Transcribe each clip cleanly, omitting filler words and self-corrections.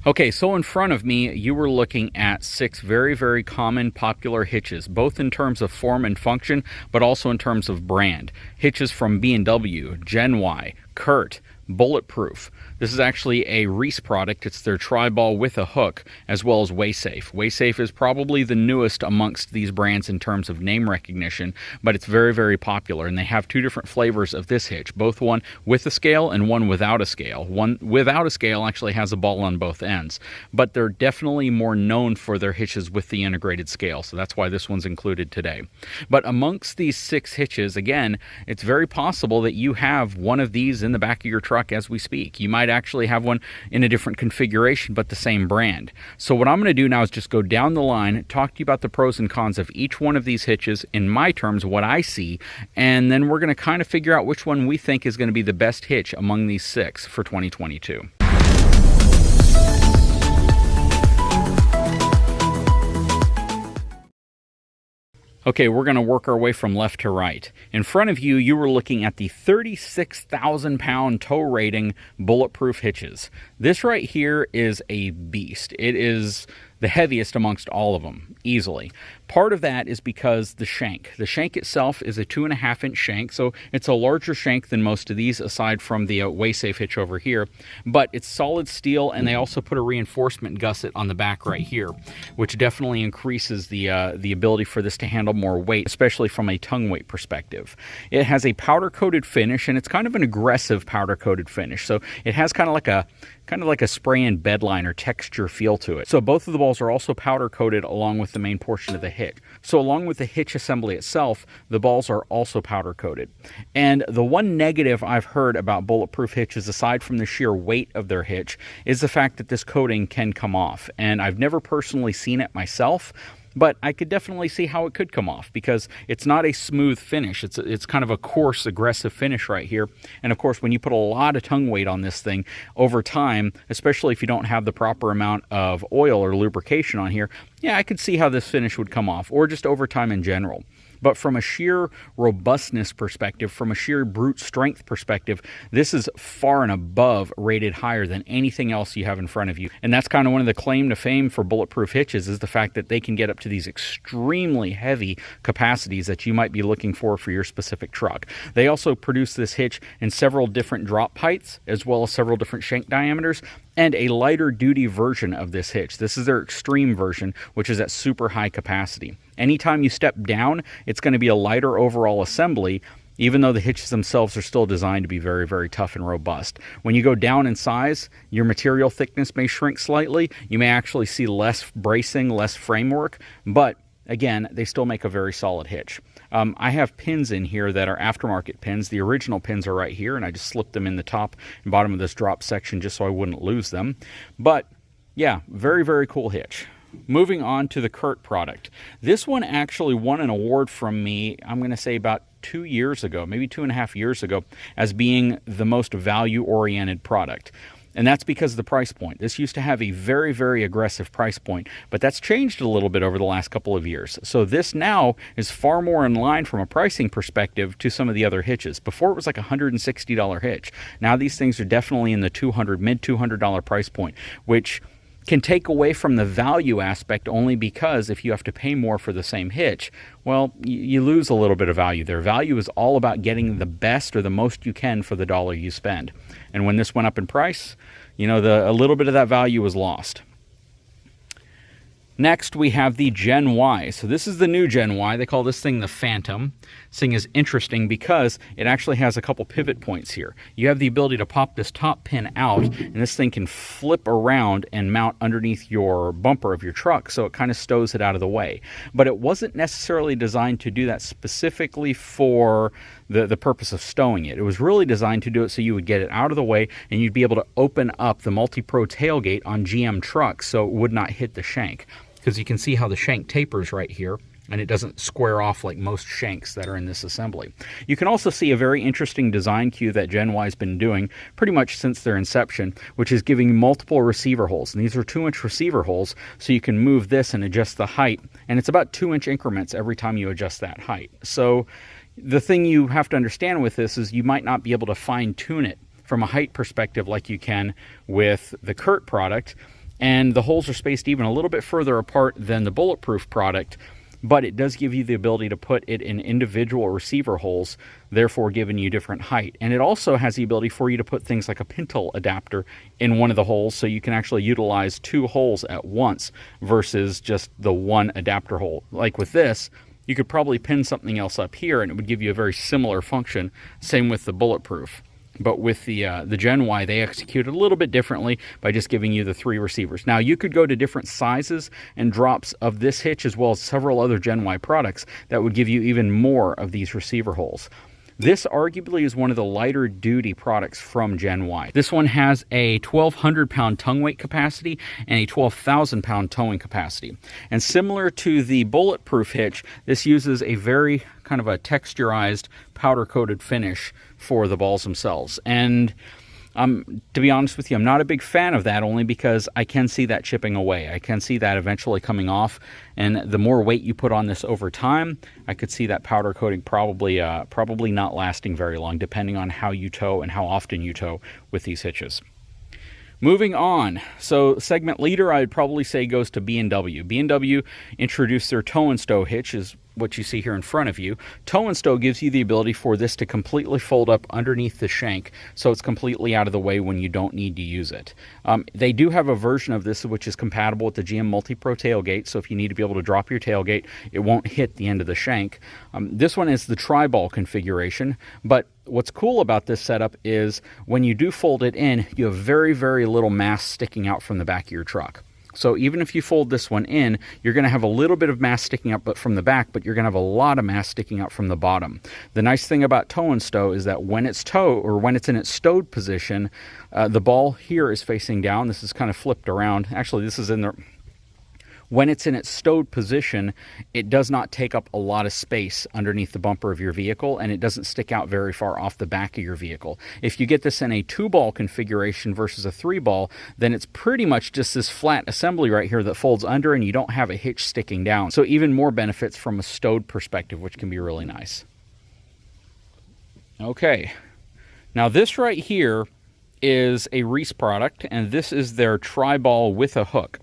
Okay, so in front of me, you were looking at 6 very, very common popular hitches, both in terms of form and function, but also in terms of brand. Hitches from B&W, GENY, Curt, Bulletproof. This is actually a Reese product. It's their Triball with a hook, as well as Weighsafe. Weighsafe is probably the newest amongst these brands in terms of name recognition, but it's very, very popular. And they have 2 different flavors of this hitch, both one with a scale and one without a scale. One without a scale actually has a ball on both ends, but they're definitely more known for their hitches with the integrated scale. So that's why this one's included today. But amongst these 6 hitches, again, it's very possible that you have one of these in the back of your truck as we speak. You might actually have one in a different configuration, but the same brand. So what I'm going to do now is just go down the line, talk to you about the pros and cons of each one of these hitches in my terms, what I see, and then we're going to kind of figure out which one we think is going to be the best hitch among these 6 for 2022. Okay, we're going to work our way from left to right. In front of you, you were looking at the 36,000 pound tow rating Bulletproof hitches. This right here is a beast. It is the heaviest amongst all of them, easily. Part of that is because the shank. The shank itself is a 2.5-inch shank, so it's a larger shank than most of these, aside from the Weighsafe hitch over here. But it's solid steel, and they also put a reinforcement gusset on the back right here, which definitely increases the ability for this to handle more weight, especially from a tongue weight perspective. It has a powder-coated finish, and it's kind of an aggressive powder-coated finish. So it has kind of like a spray-in bedliner texture feel to it. So both of the balls are also powder coated along with the main portion of the hitch. So along with the hitch assembly itself, the balls are also powder coated. And the one negative I've heard about Bulletproof hitches, aside from the sheer weight of their hitch, is the fact that this coating can come off. And I've never personally seen it myself, but I could definitely see how it could come off because it's not a smooth finish. It's kind of a coarse, aggressive finish right here. And of course, when you put a lot of tongue weight on this thing over time, especially if you don't have the proper amount of oil or lubrication on here, yeah, I could see how this finish would come off, or just over time in general. But from a sheer robustness perspective, from a sheer brute strength perspective, this is far and above rated higher than anything else you have in front of you. And that's kind of one of the claim to fame for Bulletproof hitches, is the fact that they can get up to these extremely heavy capacities that you might be looking for your specific truck. They also produce this hitch in several different drop heights, as well as several different shank diameters, and a lighter duty version of this hitch. This is their extreme version, which is at super high capacity. Anytime you step down, it's going to be a lighter overall assembly, even though the hitches themselves are still designed to be very, very tough and robust. When you go down in size, your material thickness may shrink slightly. You may actually see less bracing, less framework, but again, they still make a very solid hitch. I have pins in here that are aftermarket pins. The original pins are right here, and I just slipped them in the top and bottom of this drop section just so I wouldn't lose them. But yeah, very, very cool hitch. Moving on to the Curt product. This one actually won an award from me, I'm going to say about 2 years ago, maybe 2.5 years ago, as being the most value-oriented product. And that's because of the price point. This used to have a very, very aggressive price point, but that's changed a little bit over the last couple of years. So this now is far more in line from a pricing perspective to some of the other hitches. Before it was like a $160 hitch. Now these things are definitely in the mid $200 price point, which can take away from the value aspect only because if you have to pay more for the same hitch, well, you lose a little bit of value there. Value is all about getting the best or the most you can for the dollar you spend. And when this went up in price, you know, a little bit of that value was lost. Next, we have the Gen Y. So this is the new Gen Y. They call this thing the Phantom. This thing is interesting because it actually has a couple pivot points here. You have the ability to pop this top pin out, and this thing can flip around and mount underneath your bumper of your truck, so it kind of stows it out of the way. But it wasn't necessarily designed to do that specifically for the purpose of stowing it. It was really designed to do it so you would get it out of the way and you'd be able to open up the multi-pro tailgate on GM trucks so it would not hit the shank. Because you can see how the shank tapers right here, and it doesn't square off like most shanks that are in this assembly. You can also see a very interesting design cue that Gen Y's been doing pretty much since their inception, which is giving multiple receiver holes. And these are 2-inch receiver holes, so you can move this and adjust the height. And it's about 2-inch increments every time you adjust that height. So the thing you have to understand with this is you might not be able to fine-tune it from a height perspective like you can with the Curt product. And the holes are spaced even a little bit further apart than the Bulletproof product, but it does give you the ability to put it in individual receiver holes, therefore giving you different height. And it also has the ability for you to put things like a pintle adapter in one of the holes, so you can actually utilize 2 holes at once versus just the one adapter hole. Like with this, you could probably pin something else up here and it would give you a very similar function. Same with the Bulletproof. But with the GENY, they execute it a little bit differently by just giving you the 3 receivers. Now, you could go to different sizes and drops of this hitch as well as several other GENY products that would give you even more of these receiver holes. This arguably is one of the lighter duty products from GENY. This one has a 1,200 pound tongue weight capacity and a 12,000 pound towing capacity. And similar to the Bulletproof hitch, this uses a very kind of a texturized powder coated finish for the balls themselves. And to be honest with you, I'm not a big fan of that, only because I can see that chipping away. I can see that eventually coming off, and the more weight you put on this over time, I could see that powder coating probably not lasting very long, depending on how you tow and how often you tow with these hitches. Moving on, so segment leader I'd probably say goes to B&W. B&W introduced their Tow and Stow hitch, is what you see here in front of you. Tow and Stow gives you the ability for this to completely fold up underneath the shank, so it's completely out of the way when you don't need to use it. They do have a version of this which is compatible with the GM Multi-Pro tailgate, so if you need to be able to drop your tailgate, it won't hit the end of the shank. This one is the Triball configuration, but what's cool about this setup is when you do fold it in, you have very, very little mass sticking out from the back of your truck. So even if you fold this one in, you're going to have a little bit of mass sticking up from the back, but you're going to have a lot of mass sticking out from the bottom. The nice thing about Tow and Stow is that when it's towed, or when it's in its stowed position, the ball here is facing down. This is kind of flipped around. Actually, this is in the... When it's in its stowed position, it does not take up a lot of space underneath the bumper of your vehicle, and it doesn't stick out very far off the back of your vehicle. If you get this in a 2-ball configuration versus a 3-ball, then it's pretty much just this flat assembly right here that folds under, and you don't have a hitch sticking down. So even more benefits from a stowed perspective, which can be really nice. Okay, now this right here is a Reese product, and this is their Triball with a hook.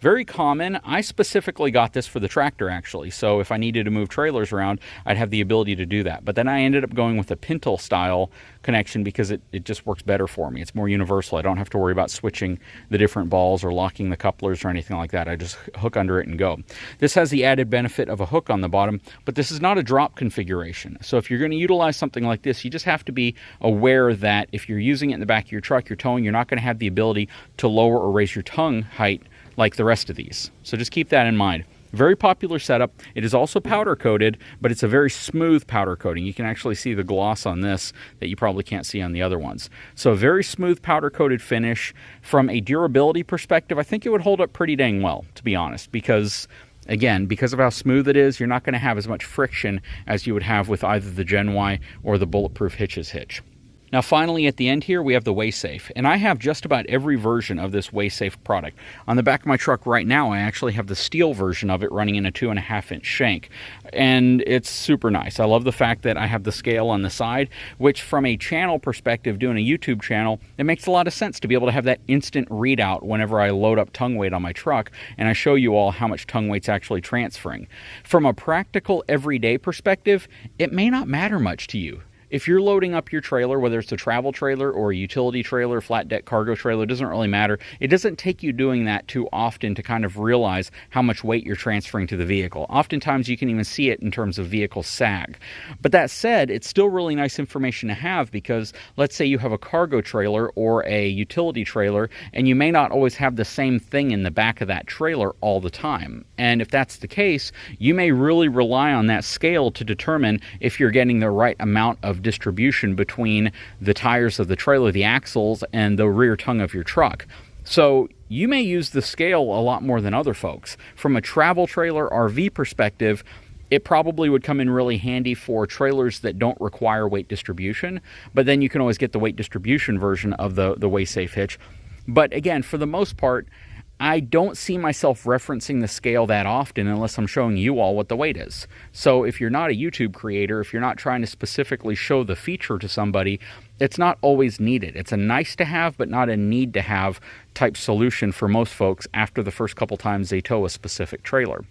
Very common. I specifically got this for the tractor, actually, so if I needed to move trailers around, I'd have the ability to do that. But then I ended up going with a pintle style connection because it just works better for me. It's more universal. I don't have to worry about switching the different balls or locking the couplers or anything like that. I just hook under it and go. This has the added benefit of a hook on the bottom, but this is not a drop configuration. So if you're going to utilize something like this, you just have to be aware that if you're using it in the back of your truck, you're towing, you're not going to have the ability to lower or raise your tongue height like the rest of these. So just keep that in mind. Very popular setup. It is also powder coated, but it's a very smooth powder coating. You can actually see the gloss on this that you probably can't see on the other ones. So a very smooth powder coated finish. From a durability perspective, I think it would hold up pretty dang well, to be honest, because again, because of how smooth it is, you're not going to have as much friction as you would have with either the GENY or the Bulletproof Hitches hitch. Now finally at the end here we have the Weighsafe, and I have just about every version of this Weighsafe product. On the back of my truck right now I actually have the steel version of it running in a 2.5-inch shank, and it's super nice. I love the fact that I have the scale on the side, which from a channel perspective, doing a YouTube channel, it makes a lot of sense to be able to have that instant readout whenever I load up tongue weight on my truck, and I show you all how much tongue weight's actually transferring. From a practical everyday perspective, it may not matter much to you. If you're loading up your trailer, whether it's a travel trailer or a utility trailer, flat deck cargo trailer, it doesn't really matter. It doesn't take you doing that too often to kind of realize how much weight you're transferring to the vehicle. Oftentimes you can even see it in terms of vehicle sag. But that said, it's still really nice information to have, because let's say you have a cargo trailer or a utility trailer, and you may not always have the same thing in the back of that trailer all the time. And if that's the case, you may really rely on that scale to determine if you're getting the right amount of distribution between the tires of the trailer, the axles, and the rear tongue of your truck. So you may use the scale a lot more than other folks. From a travel trailer RV perspective, it probably would come in really handy for trailers that don't require weight distribution, but then you can always get the weight distribution version of the Weighsafe hitch. But again, for the most part, I don't see myself referencing the scale that often unless I'm showing you all what the weight is. So if you're not a YouTube creator, if you're not trying to specifically show the feature to somebody, it's not always needed. It's a nice to have, but not a need to have type solution for most folks after the first couple times they tow a specific trailer.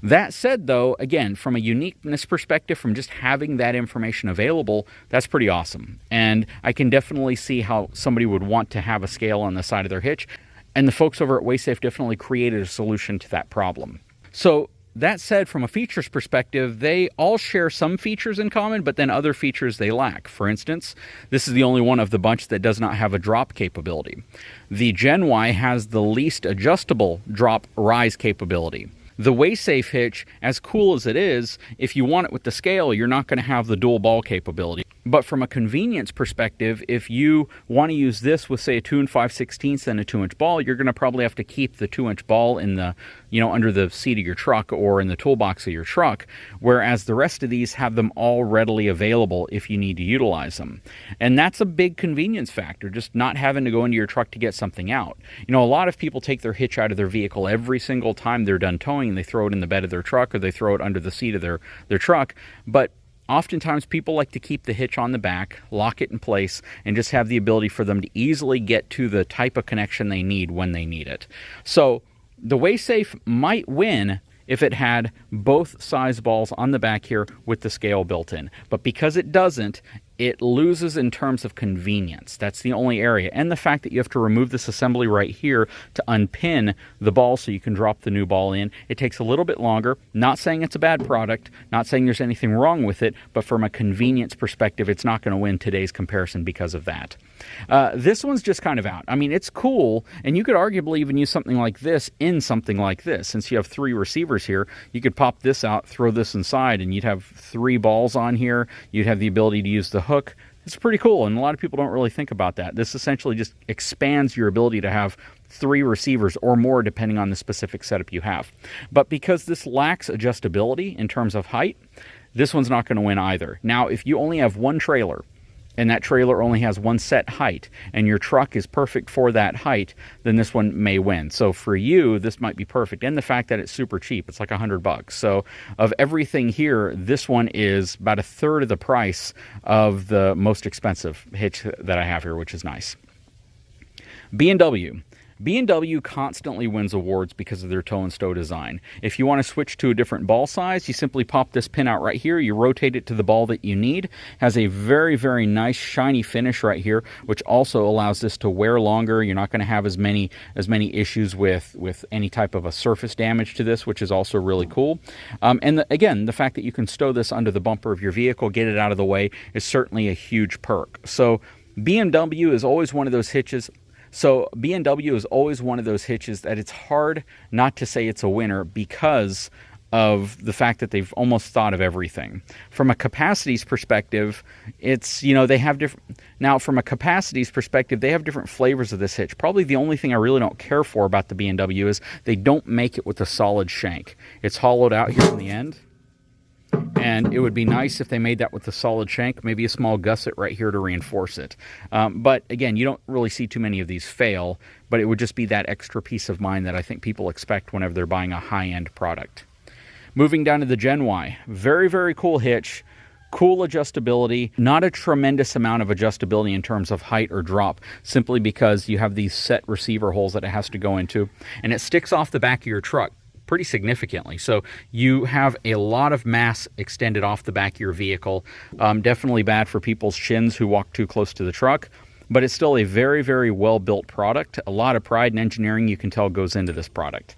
That said, though, again, from a uniqueness perspective, from just having that information available, that's pretty awesome. And I can definitely see how somebody would want to have a scale on the side of their hitch. And the folks over at Weighsafe definitely created a solution to that problem. So that said, from a features perspective, they all share some features in common, but then other features they lack. For instance, this is the only one of the bunch that does not have a drop capability. The GENY has the least adjustable drop rise capability. The Weighsafe hitch, as cool as it is, if you want it with the scale, you're not going to have the dual ball capability. But from a convenience perspective, if you want to use this with, say, a 2 5/16 and a 2-inch ball, you're going to probably have to keep the 2-inch ball in the, under the seat of your truck or in the toolbox of your truck, whereas the rest of these have them all readily available if you need to utilize them. And that's a big convenience factor, just not having to go into your truck to get something out. A lot of people take their hitch out of their vehicle every single time they're done towing, and they throw it in the bed of their truck or they throw it under the seat of their truck. But oftentimes people like to keep the hitch on the back, lock it in place, and just have the ability for them to easily get to the type of connection they need when they need it. So the Weighsafe might win if it had both size balls on the back here with the scale built in. But because it doesn't, it loses in terms of convenience. That's the only area. And the fact that you have to remove this assembly right here to unpin the ball so you can drop the new ball in. It takes a little bit longer. Not saying it's a bad product, not saying there's anything wrong with it, but from a convenience perspective, it's not going to win today's comparison because of that. This one's just kind of out. I mean, it's cool, and you could arguably even use something like this in something like this. Since you have 3 receivers here, you could pop this out, throw this inside, and you'd have 3 balls on here. You'd have the ability to use the hook. It's pretty cool, and a lot of people don't really think about that. This essentially just expands your ability to have 3 receivers or more depending on the specific setup you have. But because this lacks adjustability in terms of height, this one's not going to win either. Now, if you only have one trailer, and that trailer only has one set height, and your truck is perfect for that height, then this one may win. So for you, this might be perfect. And the fact that it's super cheap, it's like $100. So of everything here, this one is about 1/3 of the price of the most expensive hitch that I have here, which is nice. B&W. B&W constantly wins awards because of their tow and stow design. If you want to switch to a different ball size, you simply pop this pin out right here, you rotate it to the ball that you need. Has a very, very nice shiny finish right here, which also allows this to wear longer. You're not going to have as many issues with any type of a surface damage to this, which is also really cool. Again, the fact that you can stow this under the bumper of your vehicle, get it out of the way, is certainly a huge perk. So B&W is always one of those hitches. B&W is always one of those hitches that it's hard not to say it's a winner because of the fact that they've almost thought of everything. From a capacities perspective, they have different. Now, from a capacities perspective, they have different flavors of this hitch. Probably the only thing I really don't care for about the B&W is they don't make it with a solid shank. It's hollowed out here in the end. And it would be nice if they made that with a solid shank, maybe a small gusset right here to reinforce it. But again, you don't really see too many of these fail, but it would just be that extra peace of mind that I think people expect whenever they're buying a high-end product. Moving down to the GENY. Very, very cool hitch. Cool adjustability, not a tremendous amount of adjustability in terms of height or drop, simply because you have these set receiver holes that it has to go into, and it sticks off the back of your truck pretty significantly. So you have a lot of mass extended off the back of your vehicle. Definitely bad for people's shins who walk too close to the truck, but it's still a very, very well-built product. A lot of pride and engineering, you can tell, goes into this product.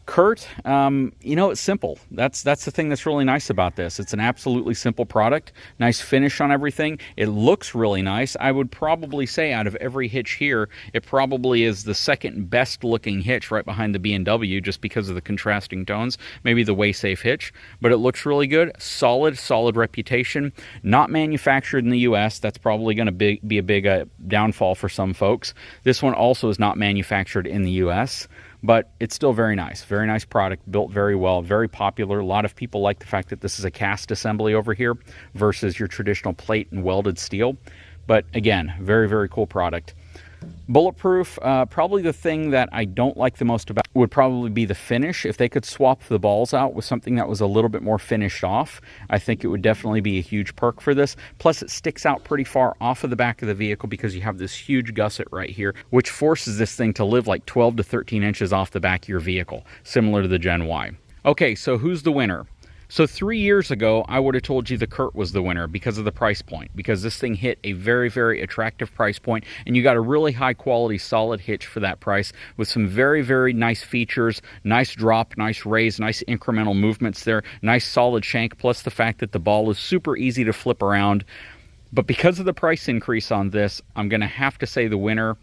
Curt, it's simple. That's the thing that's really nice about this. It's an absolutely simple product. Nice finish on everything. It looks really nice. I would probably say out of every hitch here, it probably is the second best looking hitch right behind the B&W just because of the contrasting tones. Maybe the Weighsafe hitch, but it looks really good. Solid reputation. Not manufactured in the U.S. That's probably going to be a big downfall for some folks. This one also is not manufactured in the U.S., but it's still very nice. Very nice product, built very well, very popular. A lot of people like the fact that this is a cast assembly over here versus your traditional plate and welded steel. But again, very, very cool product. Bulletproof, probably the thing that I don't like the most about would probably be the finish. If they could swap the balls out with something that was a little bit more finished off, I think it would definitely be a huge perk for this. Plus, it sticks out pretty far off of the back of the vehicle because you have this huge gusset right here, which forces this thing to live like 12 to 13 inches off the back of your vehicle, similar to the Gen Y. Okay, so who's the winner? So 3 years ago, I would have told you the Curt was the winner because of the price point, because this thing hit a very, very attractive price point, and you got a really high quality solid hitch for that price with some very, very nice features, nice drop, nice raise, nice incremental movements there, nice solid shank, plus the fact that the ball is super easy to flip around. But because of the price increase on this, I'm going to have to say the winner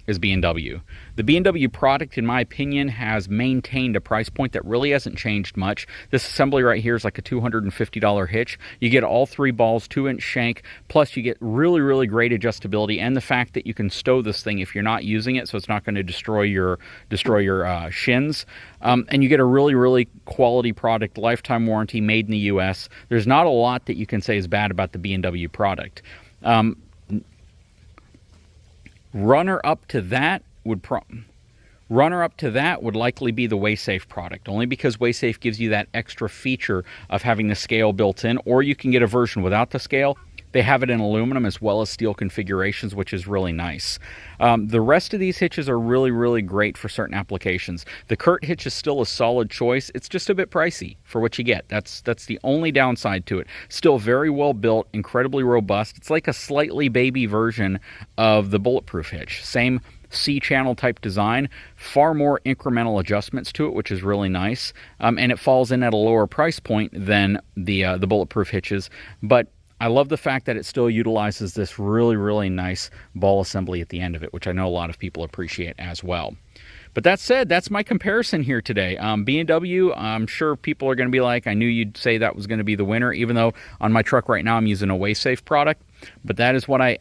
is B&W. The B&W product, in my opinion, has maintained a price point that really hasn't changed much. This assembly right here is like a $250 hitch. You get all 3 balls, 2-inch shank, plus you get really, really great adjustability, and the fact that you can stow this thing if you're not using it, so it's not going to destroy your shins. And you get a really, really quality product, lifetime warranty, made in the U.S. There's not a lot that you can say is bad about the B&W product. Runner up to that would likely be the Weighsafe product, only because Weighsafe gives you that extra feature of having the scale built in, or you can get a version without the scale. They have it in aluminum as well as steel configurations, which is really nice. The rest of these hitches are really, really great for certain applications. The Curt hitch is still a solid choice. It's just a bit pricey for what you get. That's the only downside to it. Still very well built, incredibly robust. It's like a slightly baby version of the Bulletproof hitch. Same C-channel type design, far more incremental adjustments to it, which is really nice. And it falls in at a lower price point than the Bulletproof hitches, but I love the fact that it still utilizes this really, really nice ball assembly at the end of it, which I know a lot of people appreciate as well. But that said, that's my comparison here today. B&W, I'm sure people are going to be like, I knew you'd say that was going to be the winner, even though on my truck right now I'm using a Weighsafe product. But that is what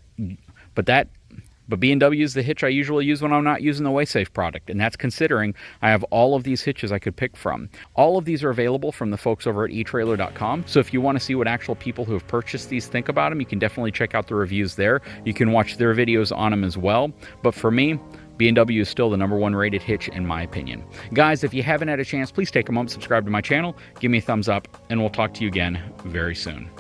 But B&W is the hitch I usually use when I'm not using the Weighsafe product, and that's considering I have all of these hitches I could pick from. All of these are available from the folks over at etrailer.com, so if you want to see what actual people who have purchased these think about them, you can definitely check out the reviews there. You can watch their videos on them as well. But for me, B&W is still the #1 rated hitch in my opinion. Guys, if you haven't had a chance, please take a moment, subscribe to my channel, give me a thumbs up, and we'll talk to you again very soon.